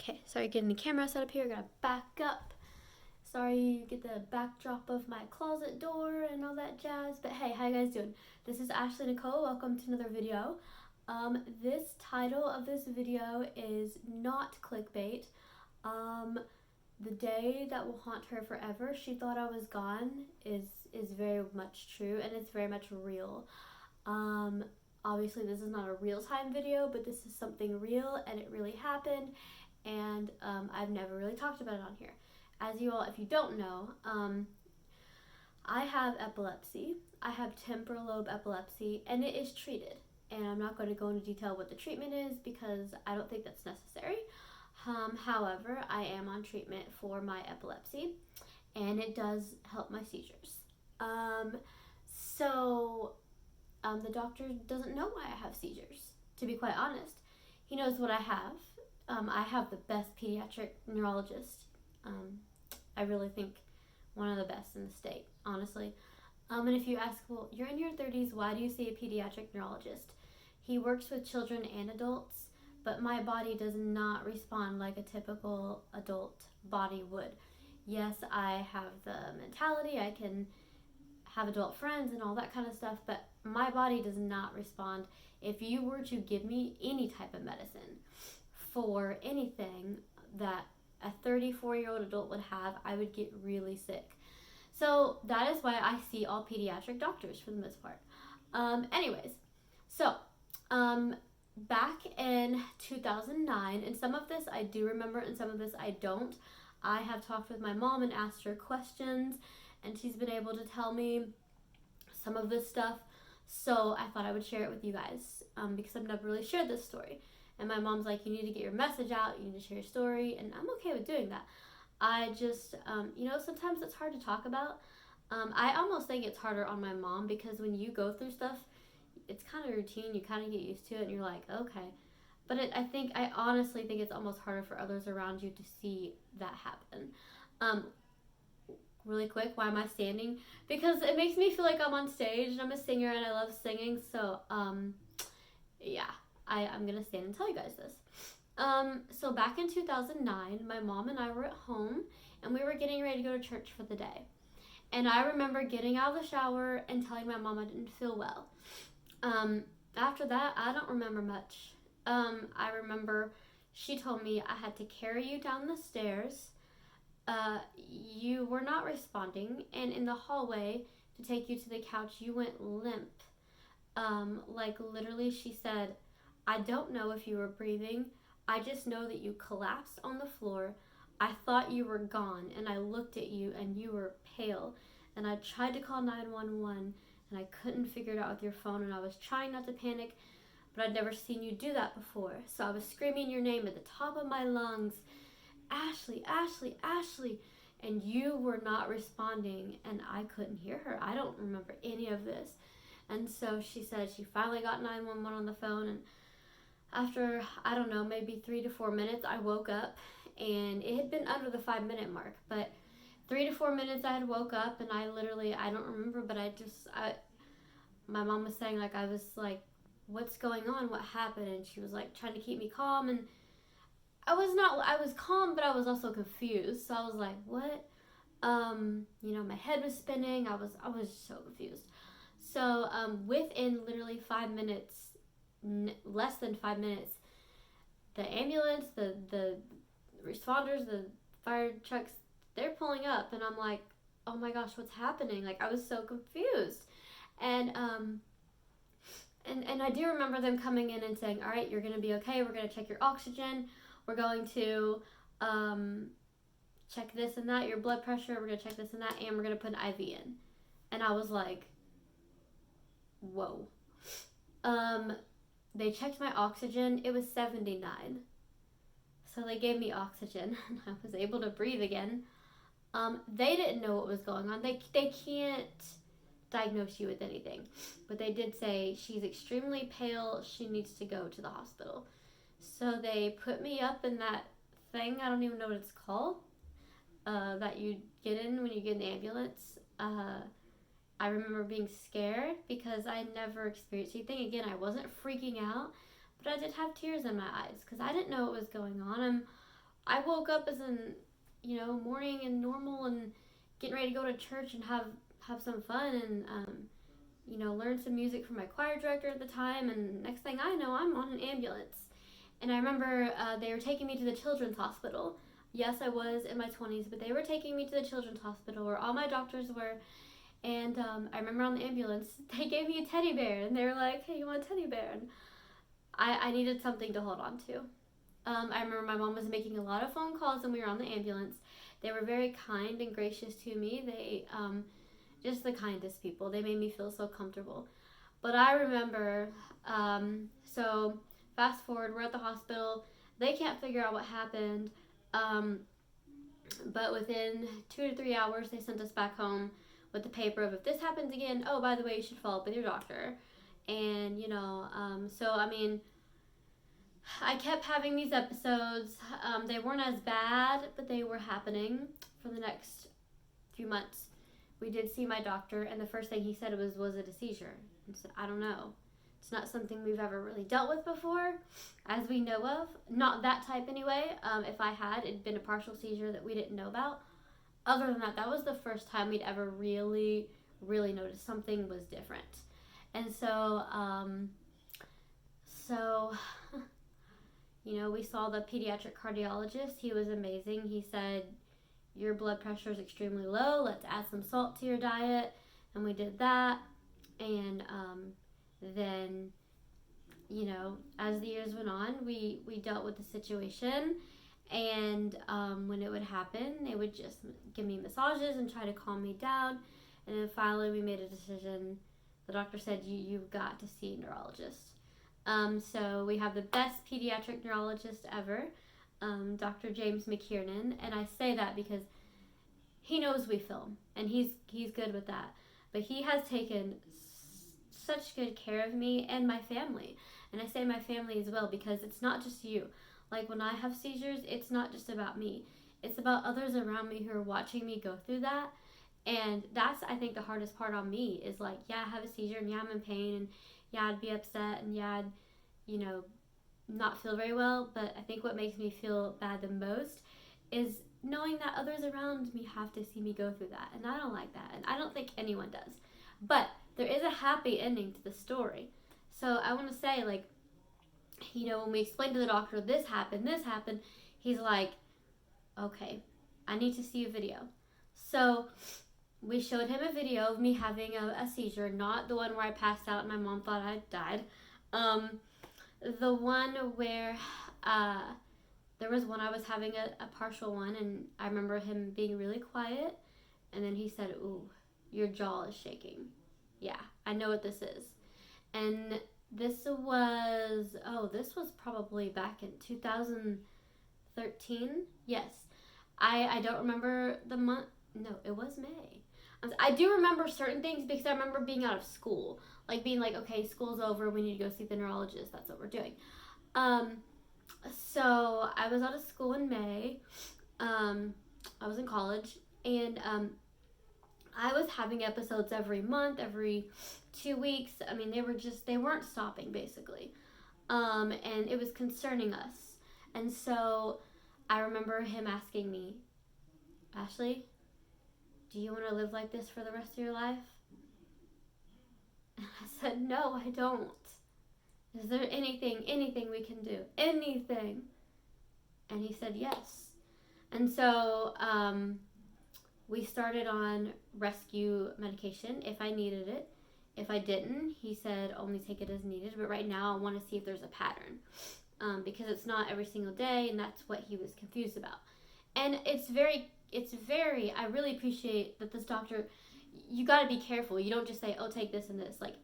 Okay, sorry, getting the camera set up here. Gotta back up. Sorry, you get the backdrop of my closet door and all that jazz. But hey, how you guys doing? This is Ashley Nicole. Welcome to another video. This title of this video is not clickbait. The day that will haunt her forever, she thought I was gone, is very much true, and it's very much real. Obviously this is not a real-time video, but this is something real and it really happened, and I've never really talked about it on here. As you all, if you don't know, I have epilepsy. I have temporal lobe epilepsy, and it is treated. And I'm not going to go into detail what the treatment is because I don't think that's necessary. However, I am on treatment for my epilepsy, and it does help my seizures. The doctor doesn't know why I have seizures, to be quite honest. He knows what I have. I have the best pediatric neurologist. I really think one of the best in the state, honestly. And if you ask, well, you're in your 30s, why do you see a pediatric neurologist? He works with children and adults, but my body does not respond like a typical adult body would. Yes, I have the mentality, I can have adult friends and all that kind of stuff, but my body does not respond. If you were to give me any type of medicine for anything that a 34-year-old adult would have, I would get really sick. So that is why I see all pediatric doctors for the most part. Back in 2009, and some of this I do remember and some of this I don't, I have talked with my mom and asked her questions, and she's been able to tell me some of this stuff. So I thought I would share it with you guys because I've never really shared this story. And my mom's like, you need to get your message out, you need to share your story, and I'm okay with doing that. I just, sometimes it's hard to talk about. I almost think it's harder on my mom because when you go through stuff, it's kind of routine, you kind of get used to it, and you're like, okay. But I honestly think it's almost harder for others around you to see that happen. Really quick, why am I standing? Because it makes me feel like I'm on stage, and I'm a singer, and I love singing, so, yeah. I'm going to stand and tell you guys this. So back in 2009, my mom and I were at home, and we were getting ready to go to church for the day. And I remember getting out of the shower and telling my mom I didn't feel well. After that, I don't remember much. I remember she told me I had to carry you down the stairs. You were not responding, and in the hallway to take you to the couch, you went limp. Literally, she said, I don't know if you were breathing. I just know that you collapsed on the floor. I thought you were gone, and I looked at you, and you were pale. And I tried to call 911, and I couldn't figure it out with your phone, and I was trying not to panic, but I'd never seen you do that before. So I was screaming your name at the top of my lungs, Ashley, Ashley, Ashley, and you were not responding, and I couldn't hear her. I don't remember any of this. And so she said she finally got 911 on the phone, and after, I don't know, maybe 3 to 4 minutes, I woke up, and it had been under the 5-minute mark, but 3 to 4 minutes I had woke up, and I don't remember, but my mom was saying, I was like, what's going on, what happened, and she was trying to keep me calm, and I was calm, but I was also confused, so I was like, what? My head was spinning, I was so confused. So, within literally 5 minutes, less than 5 minutes, the ambulance, the responders, the fire trucks, they're pulling up, and I'm like, oh my gosh, what's happening? I was so confused. And I do remember them coming in and saying, all right, you're going to be okay. We're going to check your oxygen. We're going to check this and that, your blood pressure. We're going to check this and that, and we're going to put an IV in. And I was like, whoa. They checked my oxygen. It was 79. So they gave me oxygen, and I was able to breathe again. They didn't know what was going on. They can't diagnose you with anything. But they did say, she's extremely pale. She needs to go to the hospital. So they put me up in that thing. I don't even know what it's called. That you get in when you get in the ambulance. I remember being scared because I never experienced anything. Again, I wasn't freaking out, but I did have tears in my eyes because I didn't know what was going on. I woke up as in, morning and normal and getting ready to go to church and have some fun and learn some music from my choir director at the time. And next thing I know, I'm on an ambulance. And I remember they were taking me to the children's hospital. Yes, I was in my 20s, but they were taking me to the children's hospital where all my doctors were. And I remember on the ambulance, they gave me a teddy bear. And they were like, hey, you want a teddy bear? And I needed something to hold on to. I remember my mom was making a lot of phone calls when we were on the ambulance. They were very kind and gracious to me. They, just the kindest people. They made me feel so comfortable. But I remember, so fast forward, we're at the hospital. They can't figure out what happened. But within 2 to 3 hours, they sent us back home with the paper of, if this happens again, oh, by the way, you should follow up with your doctor. And, so, I mean, I kept having these episodes. They weren't as bad, but they were happening for the next few months. We did see my doctor, and the first thing he said was it a seizure? I said, I don't know. It's not something we've ever really dealt with before, as we know of. Not that type anyway. If I had, it'd been a partial seizure that we didn't know about. Other than that, that was the first time we'd ever really, really noticed something was different. And so, we saw the pediatric cardiologist. He was amazing. He said, your blood pressure is extremely low. Let's add some salt to your diet. And we did that. And then, as the years went on, we dealt with the situation. And when it would happen, they would just give me massages and try to calm me down. And then finally we made a decision. The doctor said, you've got to see a neurologist. So we have the best pediatric neurologist ever, Dr. James McKiernan. And I say that because he knows we film, and he's good with that. But he has taken such good care of me and my family. And I say my family as well because it's not just you. Like when I have seizures, it's not just about me. It's about others around me who are watching me go through that. And that's, I think, the hardest part on me is like, yeah, I have a seizure and yeah, I'm in pain and yeah, I'd be upset and yeah, I'd, not feel very well. But I think what makes me feel bad the most is knowing that others around me have to see me go through that. And I don't like that. And I don't think anyone does. But there is a happy ending to the story. So I want to say, like, when we explained to the doctor, this happened, he's like, okay, I need to see a video. So we showed him a video of me having a seizure, not the one where I passed out and my mom thought I died. The one where there was one I was having a partial one, and I remember him being really quiet, and then he said, ooh, your jaw is shaking. Yeah, I know what this is. And this was probably back in 2013. Yes. I don't remember the month. No, it was May. I do remember certain things because I remember being out of school. Like being like, okay, school's over. We need to go see the neurologist. That's what we're doing. So I was out of school in May. I was in college. And I was having episodes every month, every 2 weeks. I mean, they weren't stopping basically. And it was concerning us. And so I remember him asking me, Ashley, do you want to live like this for the rest of your life? And I said, no, I don't. Is there anything we can do? Anything? And he said, yes. And so, we started on rescue medication if I needed it. If I didn't, he said only take it as needed. But right now I want to see if there's a pattern. Because it's not every single day, and that's what he was confused about. And I really appreciate that this doctor, you got to be careful. You don't just say, oh, take this and this. Like,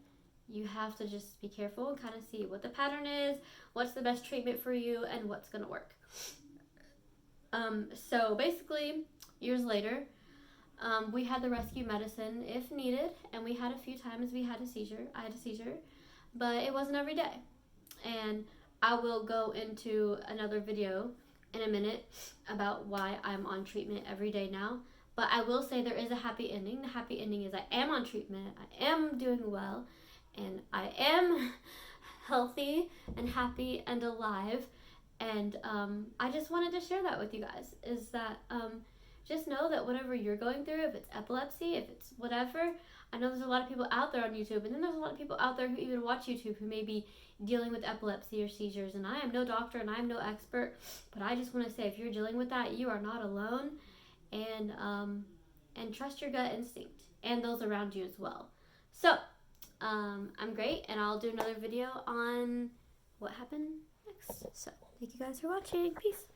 you have to just be careful and kind of see what the pattern is, what's the best treatment for you, and what's going to work. So basically, years later, we had the rescue medicine if needed, and we had a few times I had a seizure, but it wasn't every day. And I will go into another video in a minute about why I'm on treatment every day now. But I will say there is a happy ending. The happy ending is I am on treatment, I am doing well, and I am healthy and happy and alive. And I just wanted to share that with you guys, is that just know that whatever you're going through, if it's epilepsy, if it's whatever, I know there's a lot of people out there on YouTube, and then there's a lot of people out there who even watch YouTube who may be dealing with epilepsy or seizures, and I am no doctor and I am no expert, but I just want to say, if you're dealing with that, you are not alone, and trust your gut instinct, and those around you as well. So, I'm great, and I'll do another video on what happened next. So, thank you guys for watching. Peace.